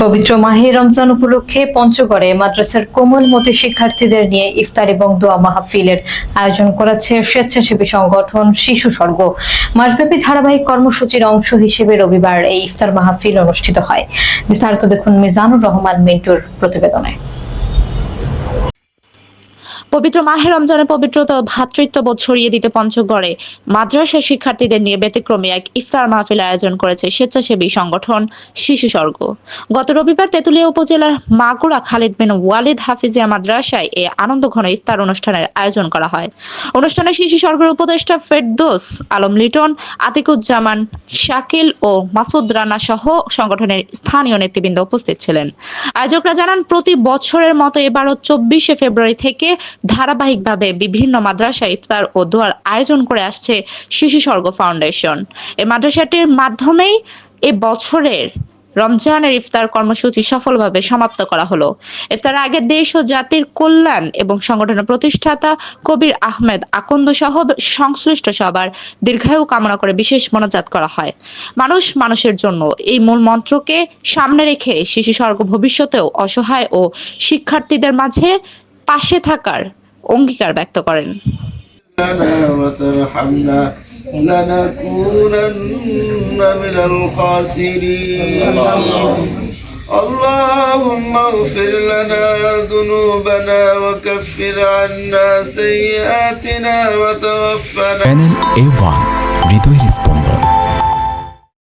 পবিত্র মাহে রমজান উপলক্ষে পঞ্চগড়ে মাদ্রাসার কোমলমতি শিক্ষার্থীদের নিয়ে ইফতার এবং দোয়া মাহফিলের আয়োজন করেছে স্বেচ্ছাসেবী সংগঠন শিশু স্বর্গ। মাসব্যাপী ধারাবাহিক কর্মসূচির অংশ হিসেবে রবিবার এই ইফতার মাহফিল অনুষ্ঠিত হয়। বিস্তারিত দেখুন মিজানুর রহমান মিন্টুর প্রতিবেদনে। পবিত্র মাহে রমজানের পবিত্রতা ও ভ্রাতৃত্ববোধ ছড়িয়ে দিতে পঞ্চগড়ে মাদ্রাসা শিক্ষার্থীদের নিয়ে ব্যতিক্রমী এক ইফতার মাহফিল আয়োজন করেছে স্বেচ্ছাসেবী সংগঠন শিশু স্বর্গ। গত রবিবার তেঁতুলিয়া উপজেলার মাগুরা খালিদ বিন ওয়ালিদ হাফিজিয়া মাদ্রাসায় এই আনন্দঘন ইফতার অনুষ্ঠানের আয়োজন করা হয়। অনুষ্ঠানে শিশু স্বর্গের উপদেষ্টা ফেরদৌস আলম লিটন, আতিকুজ্জামান, শাকিল ও মাসুদ রানা সহ সংগঠনের স্থানীয় নেতৃবৃন্দ উপস্থিত ছিলেন। আয়োজকরা জানান, প্রতি বছরের মতো এবারও 24শে ফেব্রুয়ারি থেকে ধারাবাহিকভাবে বিভিন্ন মাদ্রাসা ইফতার ও দোয়ার আয়োজন করে আসছে শিশু স্বর্গ ফাউন্ডেশন। এই মাদ্রাসাটির মাধ্যমেই এ বছরের রমজানের ইফতার কর্মসূচি সফলভাবে সমাপ্ত করা হলো। ইফতারের আগে দেশ ও জাতির কল্যাণ এবং সংগঠনের প্রতিষ্ঠাতা কবির আহমেদ আকন্দ সহ সংশ্লিষ্ট সবার দীর্ঘায়ু কামনা করে বিশেষ মোনাজাত করা হয়। মানুষ মানুষের জন্য এই মূল মন্ত্রকে সামনে রেখে শিশু স্বর্গ ভবিষ্যতেও অসহায় ও শিক্ষার্থীদের মাঝে পাশে থাকার অঙ্গীকার ব্যক্ত করেন। اللهم اغفر لنا ذنوبنا وكفر عنا سيئاتنا وتوفنا। চ্যানেল A1 হৃদয়ের স্পন্দন।